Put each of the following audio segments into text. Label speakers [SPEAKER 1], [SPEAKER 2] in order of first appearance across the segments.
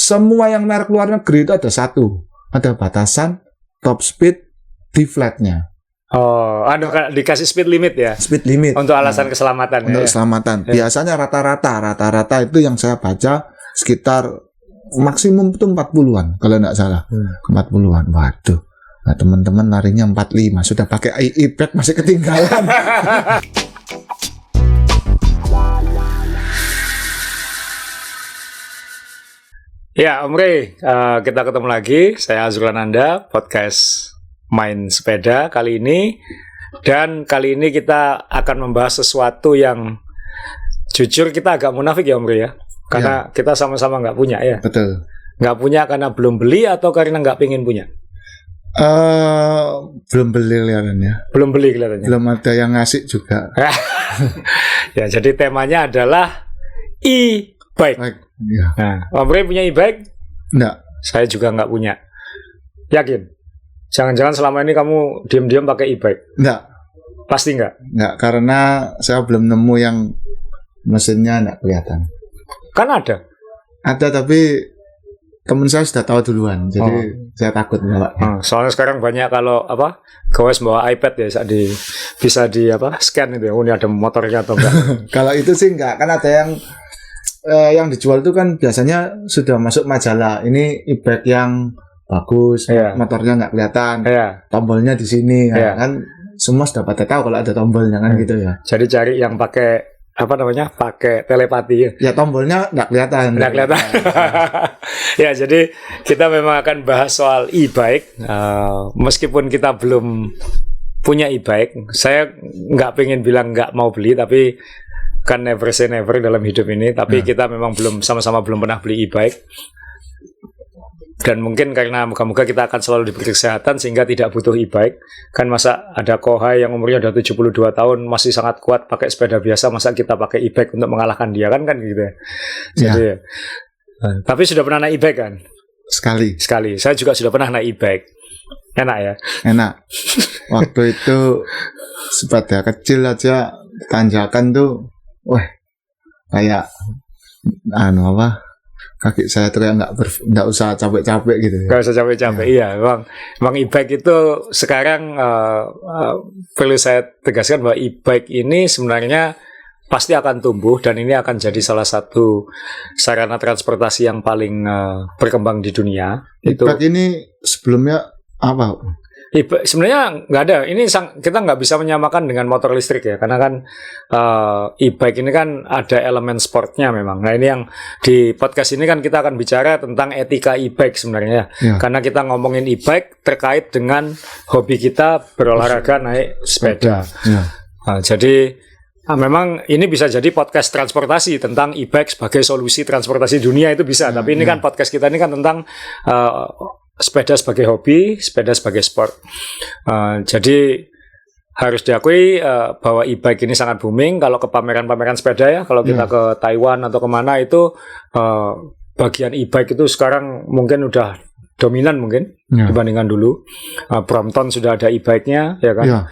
[SPEAKER 1] semua yang merek luar negeri itu ada ada batasan top speed di flatnya.
[SPEAKER 2] Oh, dikasih speed limit ya?
[SPEAKER 1] Speed limit.
[SPEAKER 2] Untuk alasan keselamatan.
[SPEAKER 1] Untuk keselamatan. Biasanya rata-rata itu yang saya baca sekitar maksimum itu 40-an kalau nggak salah. 40-an. Waduh. Nah, teman-teman larinya 45. Sudah pakai e-bike masih ketinggalan.
[SPEAKER 2] Ya, Om Rey, kita ketemu lagi. Saya Azrul Ananda, podcast Main Sepeda kali ini. Dan kali ini kita akan membahas sesuatu yang jujur kita agak munafik ya Om Rey ya. Karena kita sama-sama nggak punya ya.
[SPEAKER 1] Betul.
[SPEAKER 2] Nggak punya karena belum beli atau karena nggak pengen punya?
[SPEAKER 1] Belum beli kelihatannya.
[SPEAKER 2] Belum beli kelihatannya.
[SPEAKER 1] Belum ada yang ngasih juga.
[SPEAKER 2] Ya, jadi temanya adalah e-bike.
[SPEAKER 1] Ya.
[SPEAKER 2] Nah, Om Rey punya e-bike?
[SPEAKER 1] Enggak.
[SPEAKER 2] Saya juga nggak punya. Yakin? Jangan-jangan selama ini kamu diam-diam pakai e-bike?
[SPEAKER 1] Enggak.
[SPEAKER 2] Pasti nggak?
[SPEAKER 1] Enggak, karena saya belum nemu yang mesinnya enggak kelihatan.
[SPEAKER 2] Kan ada.
[SPEAKER 1] Ada, tapi teman saya sudah tahu duluan, jadi saya takut bawa.
[SPEAKER 2] Soalnya sekarang banyak kalau gowes bawa iPad ya, bisa di scan itu ya. Oh, ini ada motornya atau enggak?
[SPEAKER 1] Kalau itu sih enggak, kan ada yang dijual itu kan biasanya sudah masuk majalah. Ini e-bike yang bagus, motornya nggak kelihatan, tombolnya di sini, kan semua sudah pada tahu kalau ada tombolnya kan gitu ya.
[SPEAKER 2] Jadi cari yang pakai pakai telepati ya.
[SPEAKER 1] Ya tombolnya nggak kelihatan.
[SPEAKER 2] Nggak kelihatan. Ya, jadi kita memang akan bahas soal e-bike. Meskipun kita belum punya e-bike, saya nggak pengen bilang nggak mau beli, tapi kan never say never dalam hidup ini. Tapi kita memang sama-sama belum pernah beli e-bike. Dan mungkin karena moga-moga kita akan selalu diberi kesehatan sehingga tidak butuh e-bike. Kan masa ada Kohai yang umurnya udah 72 tahun masih sangat kuat pakai sepeda biasa, masa kita pakai e-bike untuk mengalahkan dia kan gitu ya. Jadi tapi sudah pernah naik e-bike kan?
[SPEAKER 1] Sekali.
[SPEAKER 2] Saya juga sudah pernah naik e-bike. Enak ya? Enak.
[SPEAKER 1] Waktu itu sepeda kecil aja tanjakan tuh, kayak kaki saya tuh kayak nggak usah capek-capek gitu.
[SPEAKER 2] Nggak usah capek-capek, iya. Bang e-bike itu sekarang perlu saya tegaskan bahwa e-bike ini sebenarnya pasti akan tumbuh dan ini akan jadi salah satu sarana transportasi yang paling berkembang di dunia.
[SPEAKER 1] E-bike ini sebelumnya apa?
[SPEAKER 2] Sebenarnya nggak ada. Ini kita nggak bisa menyamakan dengan motor listrik ya, karena kan e-bike ini kan ada elemen sportnya memang. Nah, ini yang di podcast ini kan kita akan bicara tentang etika e-bike sebenarnya ya. Karena kita ngomongin e-bike terkait dengan hobi kita berolahraga naik sepeda. Jadi memang ini bisa jadi podcast transportasi tentang e-bike sebagai solusi transportasi dunia itu bisa. Tapi ini kan podcast kita ini kan tentang sepeda sebagai hobi, sepeda sebagai sport. Jadi harus diakui bahwa e-bike ini sangat booming. Kalau ke pameran-pameran sepeda ya, kalau kita ke Taiwan atau kemana itu bagian e-bike itu sekarang mungkin udah dominan mungkin dibandingkan dulu. Brompton sudah ada e-bike-nya, ya kan.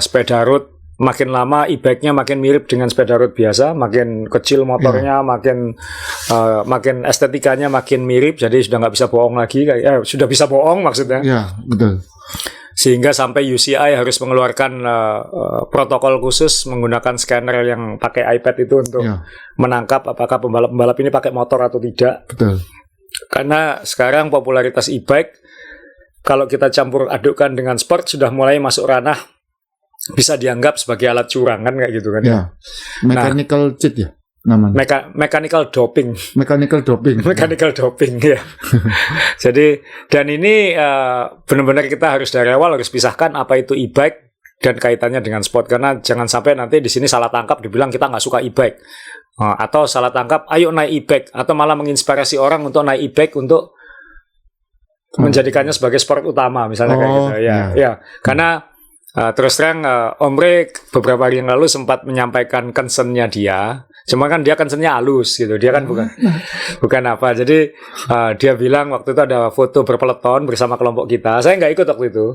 [SPEAKER 2] Sepeda road makin lama e-bike-nya makin mirip dengan sepeda road biasa, makin kecil motornya, makin estetikanya makin mirip, jadi sudah nggak bisa bohong lagi, sudah bisa bohong maksudnya.
[SPEAKER 1] Ya, betul.
[SPEAKER 2] Sehingga sampai UCI harus mengeluarkan protokol khusus menggunakan scanner yang pakai iPad itu untuk menangkap apakah pembalap-pembalap ini pakai motor atau tidak.
[SPEAKER 1] Betul.
[SPEAKER 2] Karena sekarang popularitas e-bike kalau kita campur adukkan dengan sport sudah mulai masuk ranah bisa dianggap sebagai alat curang kan kayak gitu kan ya.
[SPEAKER 1] Mechanical cheat ya namanya.
[SPEAKER 2] Mechanical doping.
[SPEAKER 1] Mechanical
[SPEAKER 2] doping ya. Jadi dan ini benar-benar kita harus dari awal harus pisahkan apa itu e-bike dan kaitannya dengan sport, karena jangan sampai nanti di sini salah tangkap dibilang kita nggak suka e-bike. Atau salah tangkap ayo naik e-bike, atau malah menginspirasi orang untuk naik e-bike untuk menjadikannya sebagai sport utama misalnya kayak gitu ya. Karena terus terang Om Rey beberapa hari yang lalu sempat menyampaikan concern-nya dia. Cuma kan dia concern-nya halus gitu. Dia kan bukan apa. Jadi dia bilang waktu itu ada foto berpeloton bersama kelompok kita. Saya nggak ikut waktu itu.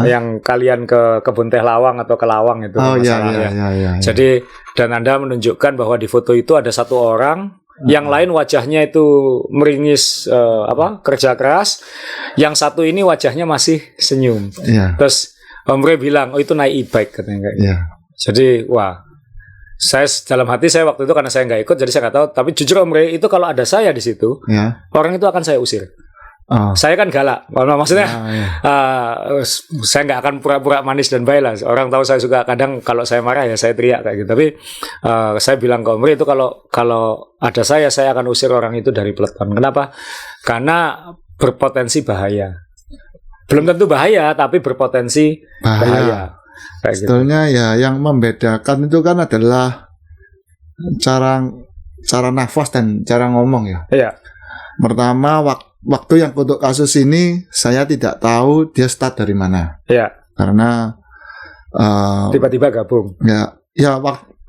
[SPEAKER 2] Yang kalian ke kebun teh Lawang atau ke Lawang itu.
[SPEAKER 1] Iya.
[SPEAKER 2] Jadi dan Anda menunjukkan bahwa di foto itu ada satu orang Yang lain wajahnya itu meringis kerja keras. Yang satu ini wajahnya masih senyum. Terus Om Rey bilang, oh itu naik e-bike katanya kayak gitu. Jadi wah, saya dalam hati saya waktu itu karena saya nggak ikut, jadi saya nggak tahu. Tapi jujur Om Rey, itu kalau ada saya di situ, orang itu akan saya usir. Saya kan galak, maksudnya saya nggak akan pura-pura manis dan baik lah. Orang tahu saya suka kadang kalau saya marah ya saya teriak kayak gitu. Tapi saya bilang ke Om Rey itu kalau ada saya akan usir orang itu dari peleton. Kenapa? Karena berpotensi bahaya. Belum tentu bahaya, tapi berpotensi bahaya.
[SPEAKER 1] Sebetulnya ya yang membedakan itu kan adalah cara nafas dan cara ngomong ya. Pertama waktu yang untuk kasus ini saya tidak tahu dia start dari mana. Karena
[SPEAKER 2] tiba-tiba gabung.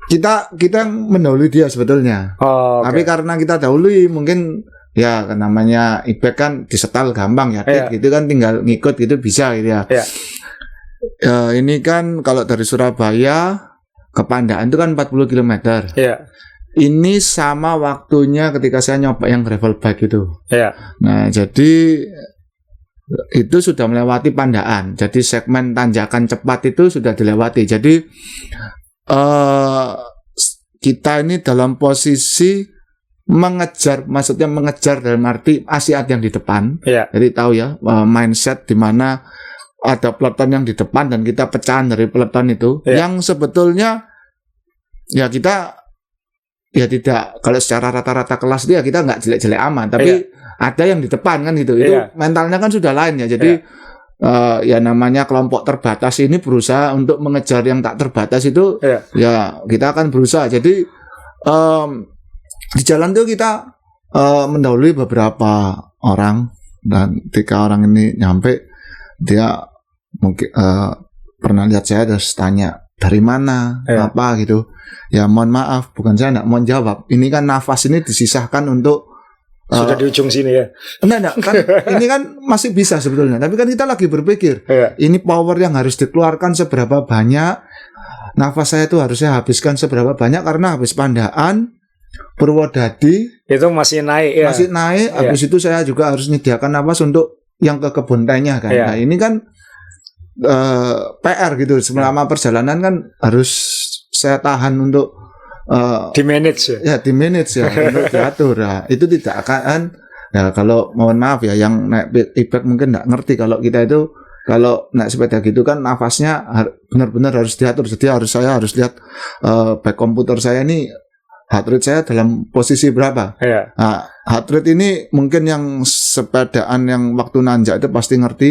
[SPEAKER 1] Kita mendahului dia sebetulnya. Tapi karena kita dahului mungkin ya namanya e-bike kan disetel gampang ya, gitu kan tinggal ngikut gitu bisa gitu ya. Ini kan kalau dari Surabaya ke Pandaan itu kan 40 km. Ini sama waktunya ketika saya nyoba yang gravel bike itu. Nah, jadi itu sudah melewati Pandaan. Jadi segmen tanjakan cepat itu sudah dilewati. Jadi kita ini dalam posisi maksudnya mengejar dalam arti masih ada yang di depan. Jadi tahu ya mindset di mana ada peleton yang di depan dan kita pecahan dari peleton itu yang sebetulnya ya kita ya tidak, kalau secara rata-rata kelas dia kita nggak jelek-jelek aman, tapi ada yang di depan kan gitu. Itu mentalnya kan sudah lain ya. Jadi ya namanya kelompok terbatas ini berusaha untuk mengejar yang tak terbatas itu. Ya kita akan berusaha. Jadi di jalan itu kita mendahului beberapa orang, dan ketika orang ini nyampe dia mungkin pernah lihat saya, terus tanya dari mana, apa gitu. Ya mohon maaf, bukan saya nggak mau jawab. Ini kan nafas ini disisahkan untuk
[SPEAKER 2] sudah di ujung sini ya.
[SPEAKER 1] Enggak kan ini kan masih bisa sebetulnya. Tapi kan kita lagi berpikir ini power yang harus dikeluarkan seberapa banyak. Nafas saya itu harusnya habiskan seberapa banyak, karena habis Pandaan Purwodadi
[SPEAKER 2] itu masih naik
[SPEAKER 1] Masih naik. Habis itu saya juga harus menyediakan nafas untuk yang ke kebun tehnya kan. Nah, ini kan PR gitu. Selama perjalanan kan harus saya tahan untuk
[SPEAKER 2] di manage
[SPEAKER 1] untuk diatur. Nah, itu tidak akan ya, kalau mohon maaf ya yang naik e-bike mungkin nggak ngerti kalau kita itu kalau naik sepeda gitu kan nafasnya benar-benar harus diatur. Jadi saya harus lihat back komputer saya ini heart rate saya dalam posisi berapa. Nah, heart rate ini mungkin yang sepedaan yang waktu nanjak itu pasti ngerti.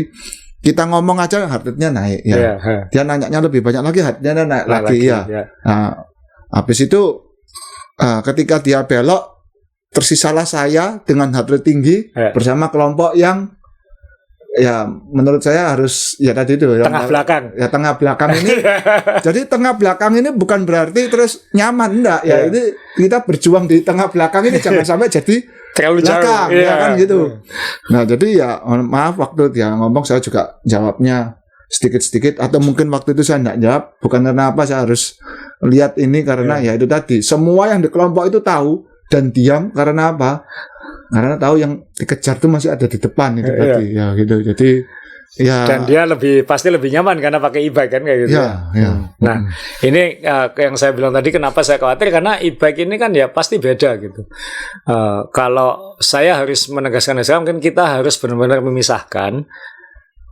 [SPEAKER 1] Kita ngomong aja heart rate-nya naik ya. Dia nanyanya lebih banyak lagi, heart rate-nya naik lagi ya. Nah, habis itu ketika dia belok, tersisalah saya dengan heart rate tinggi bersama kelompok yang ya menurut saya harus ya tadi itu
[SPEAKER 2] tengah belakang.
[SPEAKER 1] Ya tengah belakang ini. Jadi tengah belakang ini bukan berarti terus nyaman, enggak ya. Ini kita berjuang di tengah belakang ini jangan sampai jadi
[SPEAKER 2] terlalu
[SPEAKER 1] belakang,
[SPEAKER 2] jauh
[SPEAKER 1] ya kan gitu. Nah, jadi ya maaf waktu dia ngomong saya juga jawabnya sedikit-sedikit, atau mungkin waktu itu saya enggak jawab bukan karena apa, saya harus lihat ini karena ya itu tadi semua yang di kelompok itu tahu dan diam karena apa? Karena tahu yang dikejar itu masih ada di depan itu tadi ya gitu. Jadi ya,
[SPEAKER 2] dan dia pasti lebih nyaman karena pakai e-bike kan kayak gitu. Nah, ini yang saya bilang tadi kenapa saya khawatir, karena e-bike ini kan ya pasti beda gitu. Kalau saya harus menegaskan mungkin kita harus benar-benar memisahkan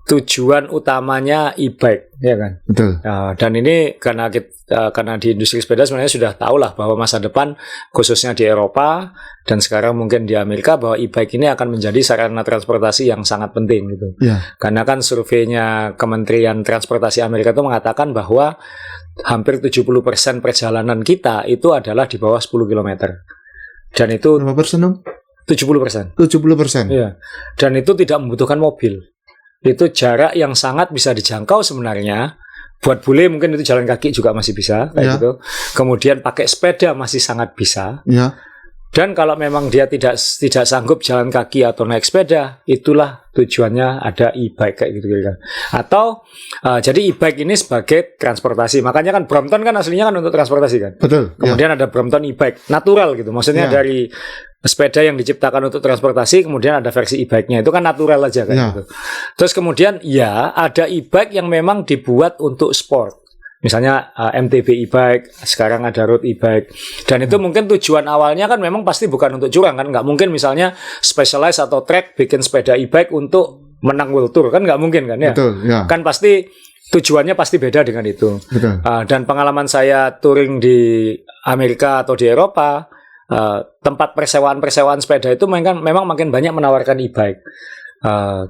[SPEAKER 2] tujuan utamanya e-bike, ya kan?
[SPEAKER 1] Betul.
[SPEAKER 2] Dan ini karena di industri sepeda sebenarnya sudah tahu lah bahwa masa depan khususnya di Eropa dan sekarang mungkin di Amerika bahwa e-bike ini akan menjadi sarana transportasi yang sangat penting gitu. Karena kan surveinya Kementerian Transportasi Amerika itu mengatakan bahwa hampir 70% perjalanan kita itu adalah di bawah 10 km. Dan itu
[SPEAKER 1] berapa persen dong?
[SPEAKER 2] 70%.
[SPEAKER 1] 70%.
[SPEAKER 2] Iya. Dan itu tidak membutuhkan mobil. Itu jarak yang sangat bisa dijangkau sebenarnya. Buat bule mungkin itu jalan kaki juga masih bisa kayak gitu. Kemudian pakai sepeda masih sangat bisa. Dan kalau memang dia tidak sanggup jalan kaki atau naik sepeda, itulah tujuannya ada e-bike kayak gitu kan. Atau jadi e-bike ini sebagai transportasi. Makanya kan Brompton kan aslinya kan untuk transportasi kan.
[SPEAKER 1] Betul.
[SPEAKER 2] Kemudian ada Brompton e-bike natural gitu. Maksudnya dari sepeda yang diciptakan untuk transportasi, kemudian ada versi e-bike-nya. Itu kan natural aja kayak gitu. Terus kemudian ada e-bike yang memang dibuat untuk sport. Misalnya MTB e-bike, sekarang ada road e-bike. Dan itu mungkin tujuan awalnya kan memang pasti bukan untuk curang kan. Nggak mungkin misalnya Specialized atau Trek bikin sepeda e-bike untuk menang World Tour. Kan nggak mungkin kan ya.
[SPEAKER 1] Betul, ya.
[SPEAKER 2] Kan pasti tujuannya pasti beda dengan itu.
[SPEAKER 1] Betul.
[SPEAKER 2] Dan pengalaman saya touring di Amerika atau di Eropa, tempat persewaan sepeda itu memang makin banyak menawarkan e-bike.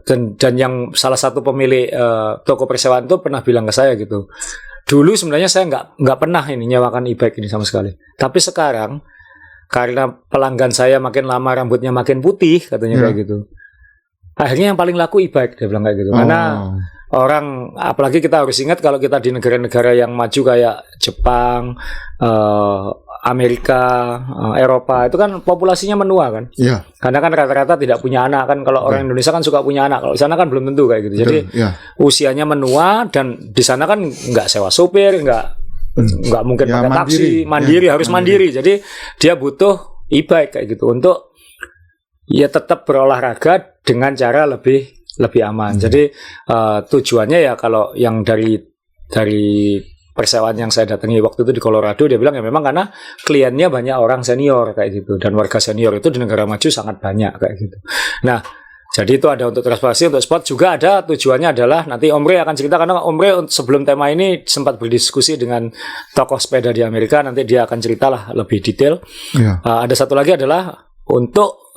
[SPEAKER 2] Dan yang salah satu pemilik toko persewaan itu pernah bilang ke saya gitu, dulu sebenarnya saya nggak pernah ini nyewakan e-bike ini sama sekali. Tapi sekarang karena pelanggan saya makin lama rambutnya makin putih katanya kayak gitu. Akhirnya yang paling laku e-bike dia bilang kayak gitu. Karena orang, apalagi kita harus ingat kalau kita di negara-negara yang maju kayak Jepang, Amerika, Eropa, itu kan populasinya menua kan.
[SPEAKER 1] Iya.
[SPEAKER 2] Karena kan rata-rata tidak punya anak kan. Kalau orang Indonesia kan suka punya anak. Kalau di sana kan belum tentu kayak gitu. Jadi usianya menua dan di sana kan nggak sewa sopir, nggak mungkin pakai taksi, mandiri harus mandiri. Jadi dia butuh e-bike kayak gitu untuk ya tetap berolahraga dengan cara lebih aman. Jadi tujuannya ya kalau yang dari persewaan yang saya datangi waktu itu di Colorado, dia bilang ya memang karena kliennya banyak orang senior kayak gitu, dan warga senior itu di negara maju sangat banyak kayak gitu. Nah, jadi itu ada untuk transportasi, untuk sport juga ada. Tujuannya adalah nanti Om Rey akan cerita, karena Om Rey sebelum tema ini sempat berdiskusi dengan tokoh sepeda di Amerika, nanti dia akan ceritalah lebih detail. Ada satu lagi adalah untuk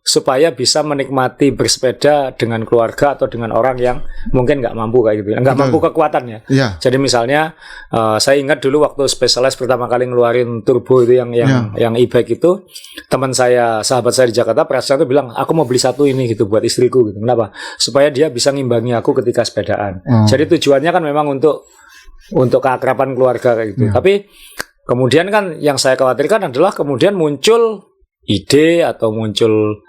[SPEAKER 2] supaya bisa menikmati bersepeda dengan keluarga atau dengan orang yang mungkin nggak mampu kayak gitu, nggak mampu kekuatannya. Jadi misalnya saya ingat dulu waktu Specialized pertama kali ngeluarin turbo itu yang e-bike itu, sahabat saya di Jakarta perasaan itu bilang, aku mau beli satu ini gitu buat istriku gitu. Kenapa? Supaya dia bisa ngimbangi aku ketika sepedaan. Jadi tujuannya kan memang untuk keakraban keluarga kayak gitu. Tapi kemudian kan yang saya khawatirkan adalah kemudian muncul ide atau muncul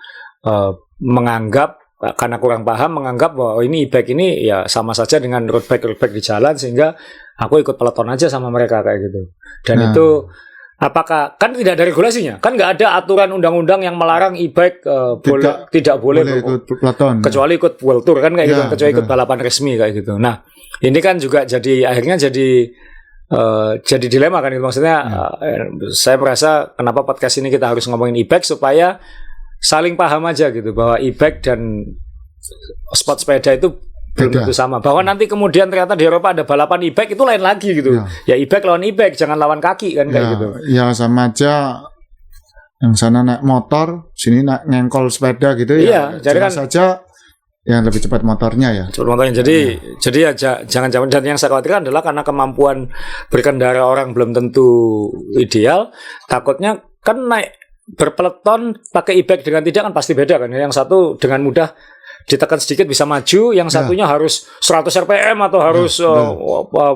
[SPEAKER 2] menganggap, karena kurang paham, menganggap bahwa ini e-bike ini ya sama saja dengan road bike di jalan, sehingga aku ikut peloton aja sama mereka kayak gitu. Dan itu apakah kan tidak ada regulasinya, kan nggak ada aturan undang-undang yang melarang e-bike tidak boleh ikut peloton, kecuali ikut World Tour kan kayak gitu, kecuali ikut balapan resmi kayak gitu. Nah ini kan juga akhirnya jadi dilema kan, maksudnya saya merasa kenapa podcast ini kita harus ngomongin e-bike supaya saling paham aja gitu, bahwa e-bike dan sport sepeda itu belum tentu sama, bahwa nanti kemudian ternyata di Eropa ada balapan e-bike itu lain lagi gitu. Ya e-bike lawan e-bike, jangan lawan kaki kan kayak gitu. Ya
[SPEAKER 1] sama aja, yang sana naik motor, sini naik ngengkol sepeda gitu
[SPEAKER 2] jadi kan
[SPEAKER 1] saja yang lebih cepat motornya ya.
[SPEAKER 2] Jadi ya jangan, dan yang saya khawatirkan adalah karena kemampuan berkendara orang belum tentu ideal, takutnya kan berpeloton pakai e-bike dengan tidak kan pasti beda kan. Yang satu dengan mudah ditekan sedikit bisa maju, yang satunya harus 100 rpm atau harus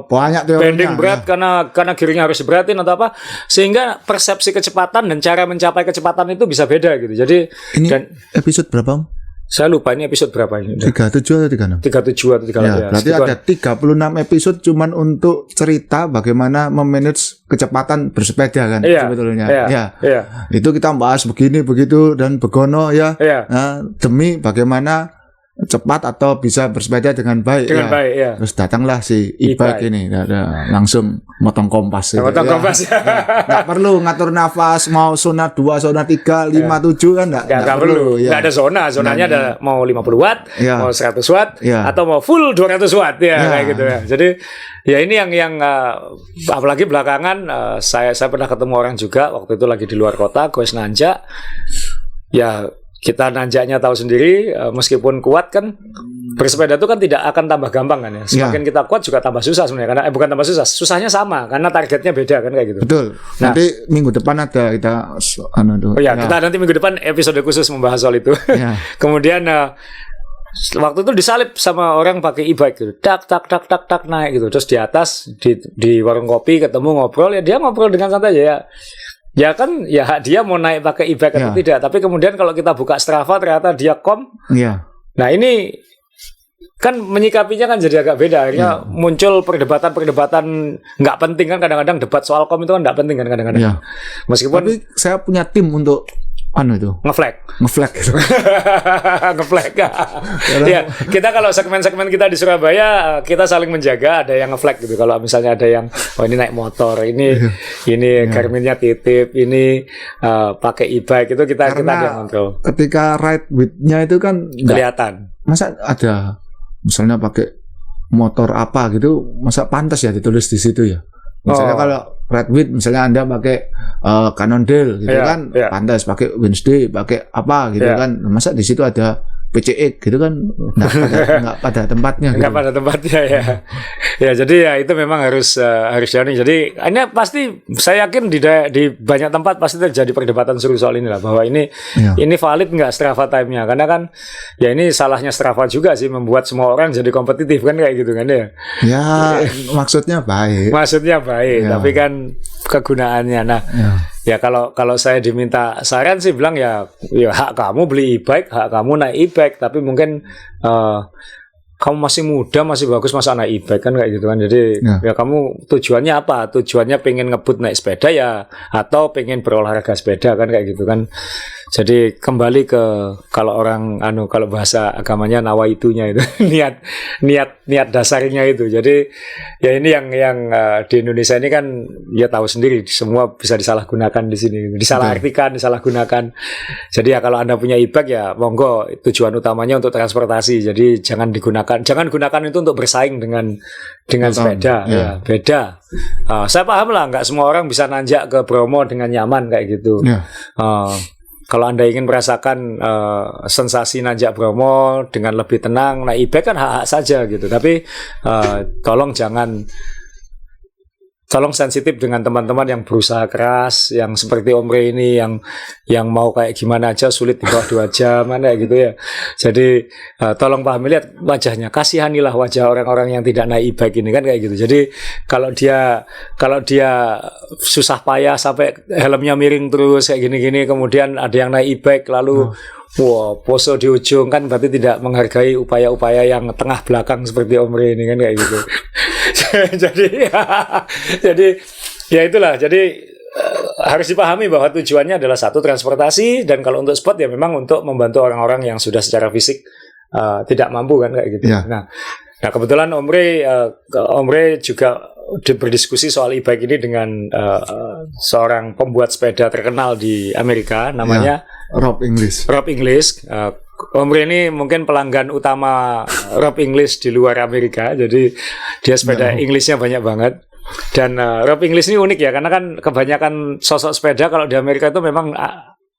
[SPEAKER 1] banyak
[SPEAKER 2] bending berat karena gearnya harus diberatin atau apa, sehingga persepsi kecepatan dan cara mencapai kecepatan itu bisa beda gitu. Jadi
[SPEAKER 1] ini episode berapa Om?
[SPEAKER 2] Saya lupa ini episode berapa ini.
[SPEAKER 1] 37 atau 36?
[SPEAKER 2] 37 atau 38 ya.
[SPEAKER 1] Berarti ada 36 episode cuman untuk cerita bagaimana memanage kecepatan bersepeda kan sebetulnya. Itu kita bahas begini begitu dan begono ya. Nah, demi bagaimana cepat atau bisa bersepeda dengan baik. Terus datanglah si e-bike ini, langsung motong kompas.
[SPEAKER 2] Kompas.
[SPEAKER 1] Nggak perlu ngatur nafas, mau zona 2, zona 3, 5, 7 kan nggak perlu.
[SPEAKER 2] Nggak ada zonanya ada mau 50 watt, mau 100 watt, atau mau full 200 watt kayak gitu ya. Jadi ya ini yang apalagi belakangan saya pernah ketemu orang juga waktu itu lagi di luar kota, quest nanjak. Ya kita nanjaknya tahu sendiri, meskipun kuat kan bersepeda itu kan tidak akan tambah gampang kan ya. Semakin kita kuat juga tambah susah sebenarnya, karena bukan tambah susah, susahnya sama karena targetnya beda kan kayak gitu.
[SPEAKER 1] Betul. Nanti minggu depan ada kita
[SPEAKER 2] kita nanti minggu depan episode khusus membahas soal itu. Kemudian waktu itu disalip sama orang pakai e-bike gitu, tak naik gitu, terus di atas di warung kopi ketemu ngobrol, ya dia ngobrol dengan santai aja ya. Ya kan, ya hak dia mau naik pakai e-bike atau tidak. Tapi kemudian kalau kita buka Strava ternyata dia
[SPEAKER 1] Iya.
[SPEAKER 2] Nah ini kan menyikapinya kan jadi agak beda. Akhirnya muncul perdebatan nggak penting kan, kadang-kadang debat soal kom itu kan nggak penting kan kadang-kadang.
[SPEAKER 1] Iya.
[SPEAKER 2] Meskipun
[SPEAKER 1] tapi saya punya tim untuk itu
[SPEAKER 2] ngeflag
[SPEAKER 1] gitu.
[SPEAKER 2] Ngeflag. Ya, kita kalau segmen-segmen kita di Surabaya kita saling menjaga, ada yang ngeflag gitu. Kalau misalnya ada yang ini naik motor, ini Garminnya titip, ini pakai e-bike, itu kita ada yang kontrol.
[SPEAKER 1] Ketika ride with-nya itu kan
[SPEAKER 2] kelihatan.
[SPEAKER 1] Masa ada misalnya pakai motor apa gitu, masa pantas ya ditulis di situ ya? Misalnya kalau Red Wheat, misalnya Anda pakai Cannondale gitu kan, pantas pakai Wednesday, pakai apa gitu kan. Masa di situ ada PCX gitu kan, nggak pada tempatnya.
[SPEAKER 2] Nggak pada tempatnya ya. Ya jadi ya itu memang harus jauh. Jadi ini pasti saya yakin di banyak tempat pasti terjadi perdebatan seru soal ini lah, bahwa ini valid nggak Strava time-nya, karena kan ya ini salahnya Strava juga sih, membuat semua orang jadi kompetitif kan kayak gitu kan ya.
[SPEAKER 1] Ya maksudnya baik.
[SPEAKER 2] Tapi kan kegunaannya. Nah, ya kalau saya diminta saran sih bilang ya hak kamu beli e-bike, hak kamu naik e-bike, tapi mungkin kamu masih muda, masih bagus, masa naik e-bike kan kayak gitu kan. Jadi ya kamu tujuannya apa? Tujuannya pengen ngebut naik sepeda ya, atau pengen berolahraga sepeda kan kayak gitu kan. Jadi kembali ke kalau orang kalau bahasa agamanya nawaitunya itu niat dasarnya itu. Jadi ya ini yang di Indonesia ini kan ya tahu sendiri, semua bisa disalahgunakan di sini, disalahartikan, disalahgunakan. Jadi ya kalau Anda punya e-bike ya monggo, tujuan utamanya untuk transportasi. Jadi jangan gunakan itu untuk bersaing dengan sepeda. Ya beda. Saya paham lah, nggak semua orang bisa nanjak ke Bromo dengan nyaman kayak gitu. Kalau Anda ingin merasakan sensasi nanjak Bromo dengan lebih tenang, naik e-bike kan hak-hak saja gitu. Tapi tolong sensitif dengan teman-teman yang berusaha keras, yang seperti Om Rey ini yang mau kayak gimana aja sulit di bawah 2 jam mana gitu ya. Jadi tolong pahami, lihat wajahnya, kasihanilah wajah orang-orang yang tidak naik e-bike ini kan kayak gitu. Jadi kalau dia susah payah sampai helmnya miring terus kayak gini-gini, kemudian ada yang naik e-bike lalu poso di ujung, kan berarti tidak menghargai upaya-upaya yang tengah belakang seperti Om Rey ini kan kayak gitu. jadi ya itulah. Jadi harus dipahami bahwa tujuannya adalah satu, transportasi, dan kalau untuk sport ya memang untuk membantu orang-orang yang sudah secara fisik tidak mampu kan kayak gitu. Nah kebetulan Om Rey juga berdiskusi soal e-bike ini dengan seorang pembuat sepeda terkenal di Amerika, namanya
[SPEAKER 1] Rob English.
[SPEAKER 2] Om Rey ini mungkin pelanggan utama Rob English di luar Amerika. Jadi dia sepeda Englishnya banyak banget. Dan Rob English ini unik ya, karena kan kebanyakan sosok sepeda kalau di Amerika itu memang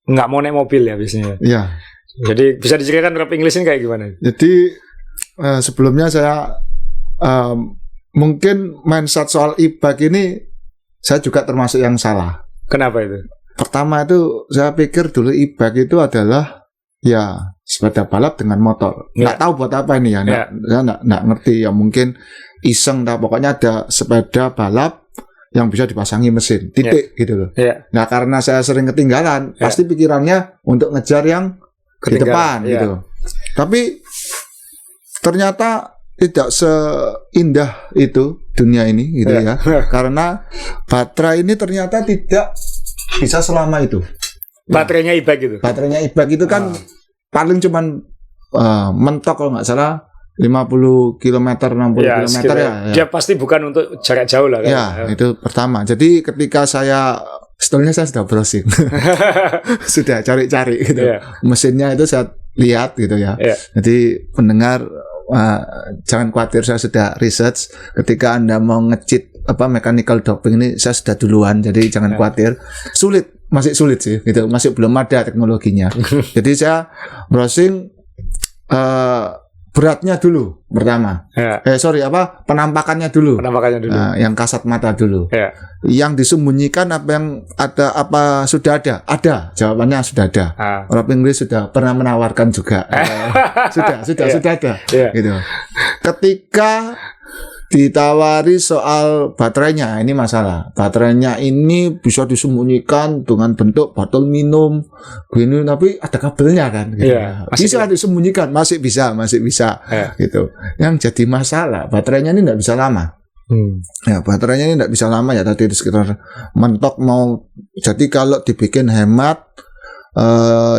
[SPEAKER 2] nggak mau naik mobil ya biasanya.
[SPEAKER 1] Iya.
[SPEAKER 2] Jadi bisa diceritakan Rob English ini kayak gimana?
[SPEAKER 1] Jadi sebelumnya saya mungkin mindset soal e-bike ini saya juga termasuk yang salah.
[SPEAKER 2] Kenapa itu?
[SPEAKER 1] Pertama itu saya pikir dulu e-bike itu adalah ya sepeda balap dengan motor. Nggak tahu buat apa ini ya. Saya nggak ngerti ya, mungkin iseng. Pokoknya ada sepeda balap yang bisa dipasangi mesin. Titik gitu loh. Nah karena saya sering ketinggalan, pasti pikirannya untuk ngejar yang di depan gitu. Tapi ternyata tidak seindah itu dunia ini gitu ya. Karena baterai ini ternyata tidak bisa selama itu.
[SPEAKER 2] Baterainya e-bike itu.
[SPEAKER 1] Baterainya e-bike itu kan paling cuman mentok kalau nggak salah 50 km, 60 km ya.
[SPEAKER 2] Dia pasti bukan untuk jarak jauh lah kan.
[SPEAKER 1] Ya, itu pertama. Jadi ketika sebetulnya saya sudah browsing. Sudah cari-cari gitu. Mesinnya itu saya lihat gitu ya. Jadi pendengar jangan khawatir, saya sudah research. Ketika Anda mau nge-cheat mechanical doping ini saya sudah duluan, jadi jangan khawatir. Masih sulit sih gitu, masih belum ada teknologinya. Jadi saya browsing beratnya dulu pertama. Penampakannya dulu. Yang kasat mata dulu. Yang disembunyikan apa sudah ada? Ada, jawabannya sudah ada. Rob English sudah pernah menawarkan juga. Sudah ada. Gitu. Ketika ditawari soal baterainya, ini masalah. Baterainya ini bisa disembunyikan dengan bentuk botol minum, gini, tapi ada kabelnya kan. Gitu. Bisa disembunyikan, masih bisa, gitu. Yang jadi masalah, baterainya ini nggak bisa lama. Ya, baterainya ini tidak bisa lama ya, tadi sekitar mentok mau. Jadi kalau dibikin hemat,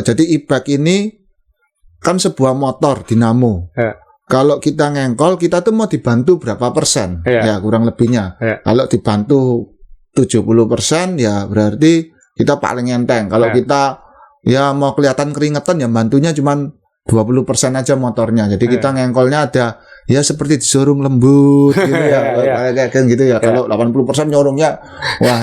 [SPEAKER 1] jadi e-bike ini kan sebuah motor dinamo. Kalau kita ngengkol, kita tuh mau dibantu berapa persen? Ya kurang lebihnya. Kalau dibantu 70% ya berarti kita paling enteng. Kalau kita ya mau kelihatan keringetan ya bantunya cuman 20% aja motornya. Jadi kita ngengkolnya ada ya seperti di showroom lembut gitu ya. Kayak gitu ya. Kalau 80% nyorongnya wah